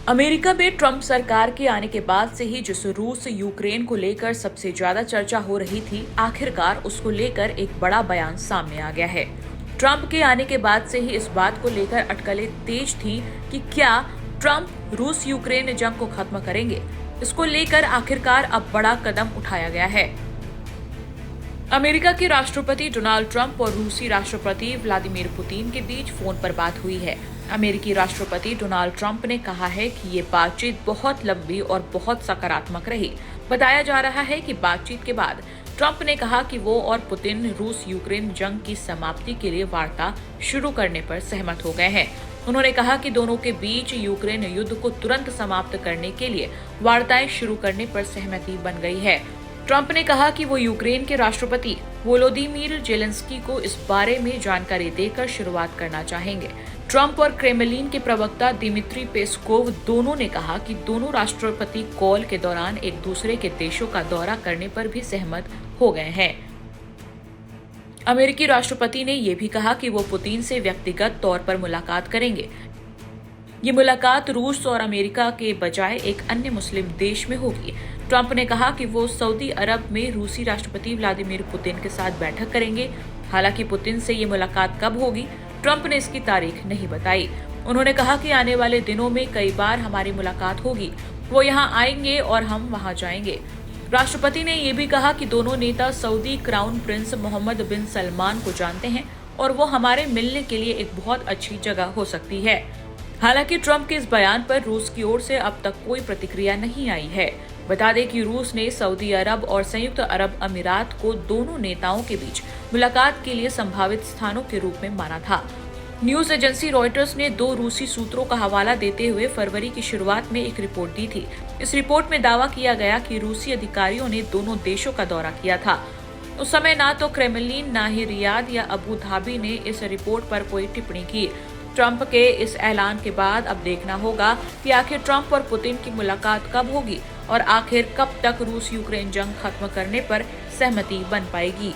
America में Trump सरकार के आने के बाद से ही जिस रूस यूक्रेन को लेकर सबसे ज्यादा चर्चा हो रही थी, आखिरकार उसको लेकर एक बड़ा बयान सामने आ गया है। ट्रंप के आने के बाद से ही इस बात को लेकर अटकलें तेज थी कि क्या ट्रंप रूस यूक्रेन जंग को खत्म करेंगे। इसको लेकर आखिरकार अब बड़ा कदम उठाया गया है। अमेरिका के राष्ट्रपति डोनाल्ड ट्रंप और रूसी राष्ट्रपति व्लादिमीर पुतिन के बीच फोन पर बात हुई है। अमेरिकी राष्ट्रपति डोनाल्ड ट्रंप ने कहा है कि ये बातचीत बहुत लंबी और बहुत सकारात्मक रही। बताया जा रहा है कि बातचीत के बाद ट्रंप ने कहा कि वो और पुतिन रूस यूक्रेन जंग की समाप्ति के लिए वार्ता शुरू करने पर सहमत हो गए हैं। उन्होंने कहा कि दोनों के बीच यूक्रेन युद्ध को तुरंत समाप्त करने के लिए वार्ताएं शुरू करने पर सहमति बन गई है। ट्रंप ने कहा कि वो यूक्रेन के राष्ट्रपति वोलोदिमीर जेलेंस्की को इस बारे में जानकारी देकर शुरुआत करना चाहेंगे। ट्रंप और क्रेमलिन के प्रवक्ता दिमित्री पेस्कोव दोनों ने कहा कि दोनों राष्ट्रपति कॉल के दौरान एक दूसरे के देशों का दौरा करने पर भी सहमत हो गए हैं। अमेरिकी राष्ट्रपति ने यह भी कहा कि वो पुतिन से व्यक्तिगत तौर पर मुलाकात करेंगे। ये मुलाकात रूस और अमेरिका के बजाय एक अन्य मुस्लिम देश में होगी। ट्रंप ने कहा कि वो सऊदी अरब में रूसी राष्ट्रपति व्लादिमीर पुतिन के साथ बैठक करेंगे। हालांकि पुतिन से ये मुलाकात कब होगी, ट्रंप ने इसकी तारीख नहीं बताई। उन्होंने कहा कि आने वाले दिनों में कई बार हमारी मुलाकात होगी। वो यहाँ आएंगे और हम वहाँ जाएंगे। राष्ट्रपति ने ये भी कहा कि दोनों नेता सऊदी क्राउन प्रिंस मोहम्मद बिन सलमान को जानते हैं और वो हमारे मिलने के लिए एक बहुत अच्छी जगह हो सकती है। हालांकि ट्रंप के इस बयान पर रूस की ओर से अब तक कोई प्रतिक्रिया नहीं आई है। बता दें कि रूस ने सऊदी अरब और संयुक्त अरब अमीरात को दोनों नेताओं के बीच मुलाकात के लिए संभावित स्थानों के रूप में माना था। न्यूज एजेंसी रॉयटर्स ने 2 रूसी सूत्रों का हवाला देते हुए फरवरी की शुरुआत में एक रिपोर्ट दी थी। इस रिपोर्ट में दावा किया गया कि रूसी अधिकारियों ने दोनों देशों का दौरा किया था। उस समय ना तो क्रेमलिन, ना ही रियाद या अबू धाबी ने इस रिपोर्ट पर कोई टिप्पणी की। ट्रंप के इस ऐलान के बाद अब देखना होगा कि आखिर ट्रंप और पुतिन की मुलाकात कब होगी और आखिर कब तक रूस यूक्रेन जंग खत्म करने पर सहमति बन पाएगी।